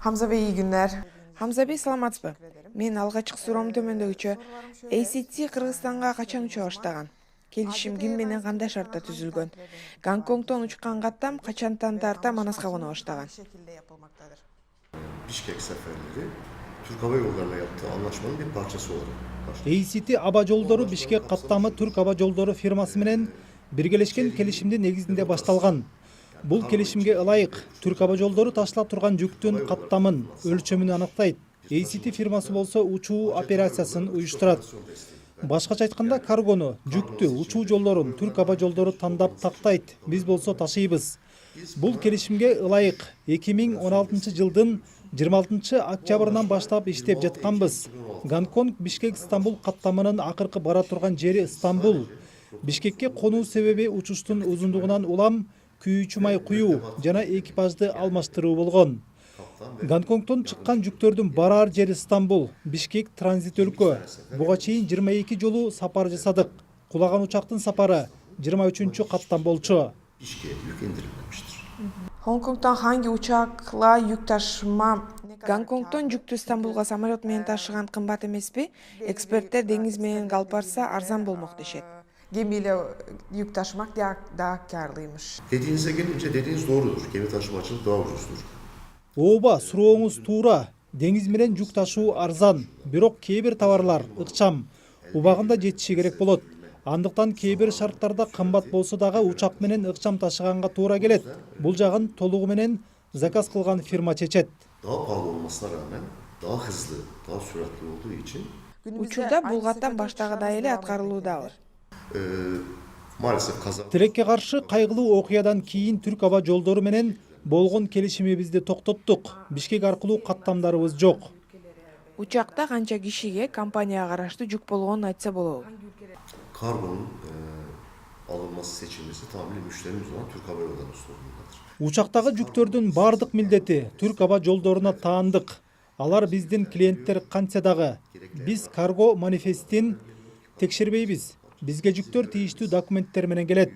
Hamza Bey iyi günler. Хамза Бey саламатсызбы? Мен алгачкы суроом төмөндөгүчө. ACT Кыргызстанга качан уча баштаган? Келишим ким менен кандай шартта түзүлгөн? Гонконгдон учкан каттам качантан тарта Манаска кона баштаган? Bişkek seferleri Türk Hava Yolları'na yaptığı anlaşmanın bir parçası olarak başladı. ACT Аба жолдору Бишкек каттамы Түрк Аба жолдору фирмасы менен биргелешкен келишимдин негизинде башталган. Бул келишимге ылайык Түрк Аба жолдору ташылап турган жүктүн каттамын, өлчөмүн аныктайт. ACT фирмасы болсо учуу операциясын уюштурат. Башкача айтканда каргону, жүктү, учуу жолдорун Түрк Аба жолдору тандап тактайт. Биз болсо ташыйбыз. Бул келишимге ылайык 2016 жылдын 26 октябрынан баштап иштеп жатканбыз. Гонконг Бишкек Стамбул каттамынын акыркы бара турган жери Стамбул. Бишкекке конуу себеби учуштун узундугунан улам күйүүчү май куюу жана экипажды алмаштыруу болгон. Гонконгдон чыккан жүктөрдүн барар жери Стамбул, Бишкек транзит өлкө. Буга чейин 22 жолу сапар жасадык. Кулаган учактын сапары 23 каттам болчу. Bişkek'e yük indirilmemiştir. Hongkongdan hangi uçakla yük taşıma Гонконгдон жүктү Стамбулга самолет менен ташыган кымбат эмеспи? Эксперттер деңиз менен алып барса арзан болмок дешет. gemiyle yük taşımak daha karlıymış. Dediğinize gelince dediğiniz doğrudur. Gemi taşımacılık daha ucuzdur. Ооба, сурооңуз туура. Деңиз менен жүк ташуу арзан, бирок кээ бир товарлар ыкчам, убагында жетиши керек болот. Андыктан кээ бир шарттарда кымбат болсо дагы учак менен ыкчам ташыганга туура келет. Бул жагын толугу менен заказ кылган фирма чечет. Daha pahalı olmasına rağmen daha hızlı, daha süratli olduğu için Учурда бул каттам баштагыдай эле аткарылуудабы. maalesef kaza Тилекке каршы кайгылуу окуядан кийин Түрк Аба жолдору менен болгон келишимибизди токтоттук. Бишкек аркылуу каттамдарыбыз жок. Учакта канча кишиге компанияга караштуу жүк болгонун айтса болобу? kargonun alınması seçilmesi tamamen müşterimiz olan Türk Hava Yolları'nın sorumluluğudur. Учактагы жүктөрдүн бардык милдети Түрк Аба жолдоруна таандык. Алар биздин клиенттер кантса дагы. Биз карго манифестин текшербейбиз. Бизге жүктөр тийиштүү документтер менен келет.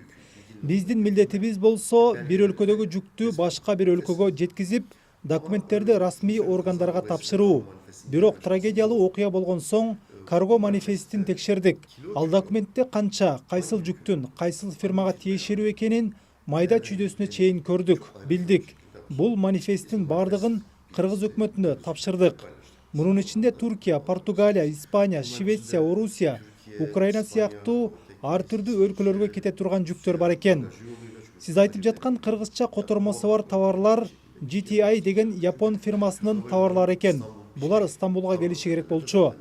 Биздин милдетибиз болсо бир өлкөдөгү жүктү башка бир өлкөгө жеткизип, документтерди расмий органдарга тапшыруу. Бирок трагедиялуу окуя болгон соң карго манифестин текшердик. Ал документте канча, кайсыл жүктүн, кайсыл фирмага тиешелүү экенин майда чүйдөсүнө чейин көрдүк, билдик. Бул манифесттин бардыгын Кыргыз өкмөтүнө тапшырдык. Мунун ичинде Туркия, Португалия, Испания, Швеция, Орусия, Украина сыяктуу ар түрдүү өлкөлөргө кете турган жүктөр бар экен. Сиз айтып жаткан кыргызча котормосу бар товарлар GTI деген Япон фирмасынын товарлары экен. Булар Стамбулга келиши керек болчу.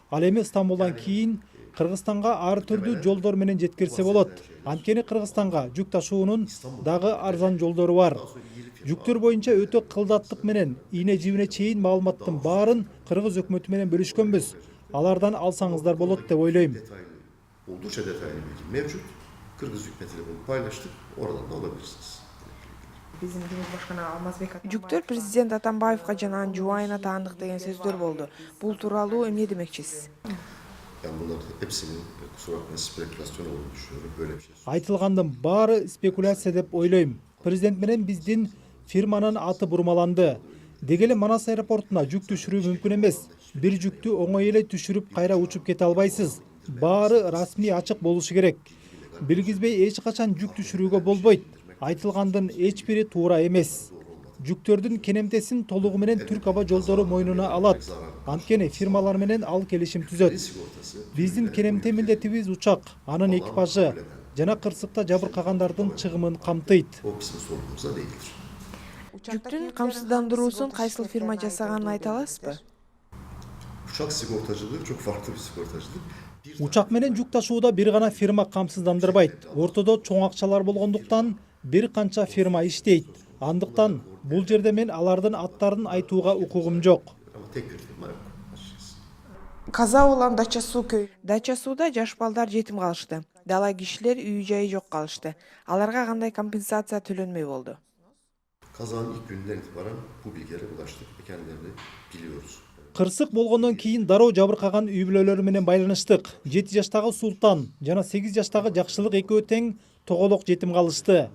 Ал эми Стамбулдан кийин Кыргызстанга ар түрдүү жолдор менен жеткирсе болот. Анткени Кыргызстанга жүк ташуунун дагы арзан жолдору бар. Жүктөр боюнча өтө кылдаттык менен ийне жибине чейин маалыматтын баарын Кыргыз өкмөтү менен бөлүшкөнбүз. Алардан алсаңыздар болот деп ойлойм. Oldukça detaylı bilgi mevcut. Kırgız hükümetiyle bunu paylaştık. Oradan da alabilirsiniz. Bizim Cumhurbaşkanı Almazbek Жүктөр президент Атамбаевга жана анын жубайына таандык деген сөздөр болду. Бул тууралуу эмне демекчисиз? Ben bunların hepsinin kusura bakmayın spekülasyon olduğunu düşünüyorum. Böyle bir şey. Айтылгандын баары спекуляция деп ойлойм. Президент менен биздин фирманын аты бурмаланды. Деги эле Манас аэропортуна жүк түшүрүү мүмкүн эмес. Бир жүктү оңой эле түшүрүп кайра учуп кете албайсыз. Баары расмий ачык болушу керек. Билгизбей эч качан жүк түшүрүүгө болбойт. Айтылгандын эч бири туура эмес. Жүктөрдүн кенемтесин толугу менен Түрк Аба жолдору мойнуна алат. Анткени фирмалар менен ал келишим түзөт. Биздин кенемте милдетибиз учак, анын экипажы жана кырсыкта жабыркагандардын чыгымын камтыйт. O kısmı sorduğumuzda değildir. Жүктүн камсыздандыруусун кайсыл фирма жасаганын айта аласызбы? Uçak sigortacılığı çok farklı bir sigortacılık. Учак менен жүк ташууда бир гана фирма камсыздандырбайт. Ортодо чоң акчалар болгондуктан бир канча фирма иштейт. Андыктан бул жерде мен алардын аттарын айтууга укугум жок. Ama tek bir firma yok. Açıkçası. Kaza olan Daçasu köyü Дача сууда жаш балдар жетим калышты. Дала кишилер үй жайы жок калышты. Аларга кандай компенсация төлөнмөй болду? Kazanın ilk gününden itibaren bu bilgilere ulaştık ve kendilerini biliyoruz. Кырсык болгондон кийин дароо жабыркаган үй бүлөлөрү менен байланыштык. 7 жаштагы Султан жана 8 жаштагы Жакшылык экөө тең тоголок жетим калышты.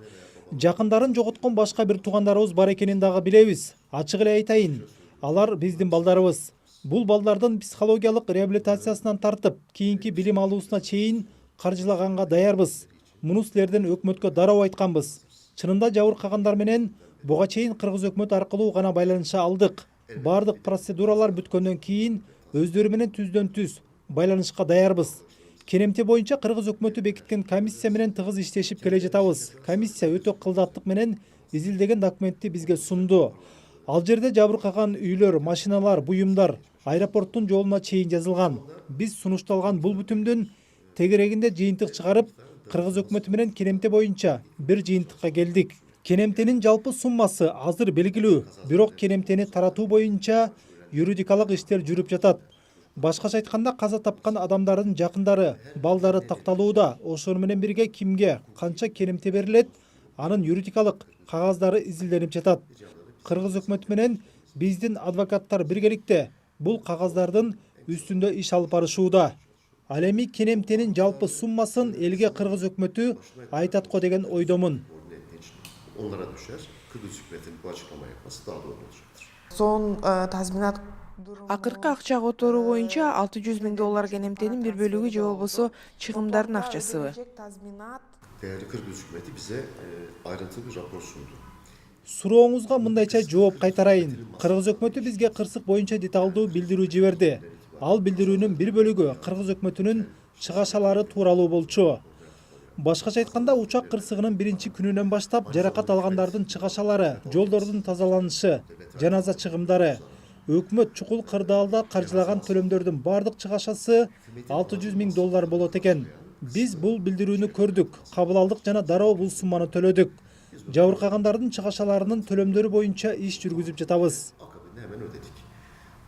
Жакындарын жоготкон башка бир туугандарыбыз бар экенин дагы билебиз. Ачык эле айтайын. Алар биздин балдарыбыз. Бул балдардын психологиялык реабилитациясынан тартып, кийинки билим алуусуна чейин каржылаганга даярбыз. Муну силерден өкмөткө дароо айтканбыз. Чынында жабыркагандар менен буга чейин кыргыз өкмөтү аркылуу гана байланыша алдык. Бардык процедуралар бүткөндөн кийин өздөрү менен түздөн-түз байланышка даярбыз. Керемте боюнча кыргыз өкмөтү бекиткен комиссия менен тыгыз иштешип келе жатабыз. Комиссия өтө кылдаттык менен изилдеген документти бизге сунду. Ал жерде жабыркаган үйлөр, машиналар, буюмдар аэропорттун жолуна чейин жазылган. Биз сунушталган бул бүтүмдүн тегерегинде жыйынтык чыгарып, кыргыз өкмөтү менен Керемте боюнча бир жыйынтыкка келдик. Керемтенин жалпы суммасы азыр белгилүү, бирок Керемтени таратуу боюнча юридикалык иштер жүрүп жатат. Башкача айтканда, каза тапкан адамдардын жакындары, балдары такталууда. Ошону менен бирге кимге канча Керемте берилет, анын юридикалык кагаздары изилденип жатат. Кыргыз өкмөтү менен биздин адвокаттар биргеликте бул кагаздардын үстүндө иш алып барышууда. Ал эми Керемтенин жалпы суммасын элге кыргыз өкмөтү айтат го деген ойдомун. Onlara düşer. Kıbrıs hükümetinin bu açıklama yapması daha doğru olacaktır. Son tazminat durumu... Акыркы акча которуу боюнча 600 000 доллар Керемтенин бир бөлүгү же болбосо чыгымдардын акчасыбы. Tazminat Değerli Kıbrıs hükümeti bize ayrıntılı bir rapor sundu. Сурооңузга мындайча жооп кайтарайын. Кыргыз өкмөтү бизге кырсык боюнча деталдуу билдирүү жиберди. Ал билдирүүнүн бир бөлүгү кыргыз өкмөтүнүн чыгашалары тууралуу болчу. Башкача айтканда, учак кырсыгынын биринчи күнүнөн баштап жаракат алгандардын чыгашалары, жолдордун тазаланышы, жаназа чыгымдары, өкмөт чукул кырдаалда каржылаган төлөмдөрдүн бардык чыгашасы 600 000 доллар болот экен. Биз бул билдирүүнү көрдүк, кабыл алдык жана дароо бул сумманы төлөдүк. Жабыркагандардын чыгашаларынын төлөмдөрү боюнча иш жүргүзүп жатабыз. Akabinde hemen ödedik.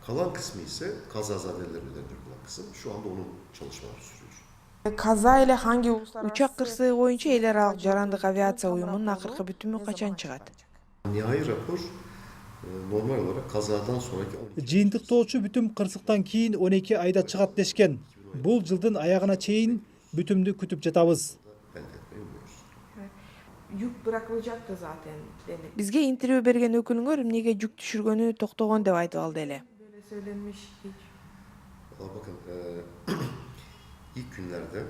Kalan kısmı ise kazazadeler ödenecek olan kısım. Şu anda onun çalışmaları sürüyor. Kaza ile hangi uluslararası... Учак кырсыгы боюнча эл аралык жарандык авиация уюмунун акыркы бүтүмү качан чыгат? Nihai rapor normal olarak kazadan sonraki 12 Жыйынтыктоочу бүтүм кырсыктан кийин 12 айда чыгат дешкен. Бул жылдын аягына чейин бүтүмдү күтүп жатабыз. elde etmeyi umuyoruz. Yük bırakılacaktı zaten. Demek. Бизге интервью берген өкүлүңөр эмнеге жүк түшүргөнү токтогон деп айтып алды эле. Böyle söylenmiş hiç. Valla bakın ilk günlerde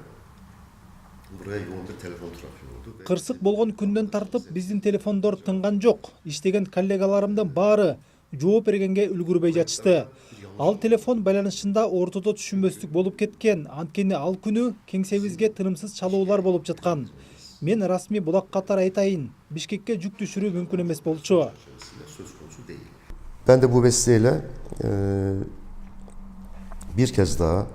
buraya yoğun bir telefon trafiği oldu. Ve Кырсык болгон күндөн тартып биздин телефондор тынган жок. Иштеген коллегаларымдын баары жооп бергенге үлгүрбөй жатышты. Ал телефон байланышында ортодо түшүнбөстүк болуп кеткен. Анткени ал күнү кеңсебизге тынымсыз чалуулар болуп жаткан. Мен расмий булак катар айтайын, Бишкекке жүк түшүрүү мүмкүн эмес болчу. içerisinde söz konusu değil. Ben de bu vesileyle bir kez daha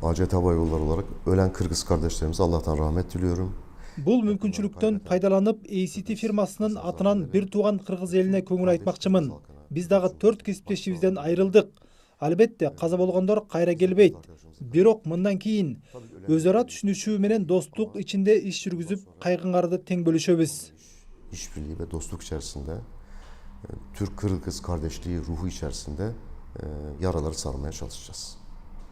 ACT Hava Yolları olarak ölen Kırgız kardeşlerimize Allah'tan rahmet diliyorum. Бул мүмкүнчүлүктөн пайдаланып ACT фирмасынын атынан бир тууган кыргыз элине көңүл айтмакчымын. Биз дагы 4 кесиптешибизден айрылдык. Албетте каза болгондор кайра келбейт. Бирок мындан кийин өз ара түшүнүшүү менен достук ичинде иш жүргүзүп, кайгыңарды тең бөлүшөбүз. İşbirliği ve dostluk içerisinde Türk-Kırgız kardeşliği ruhu içerisinde yaraları sarmaya çalışacağız.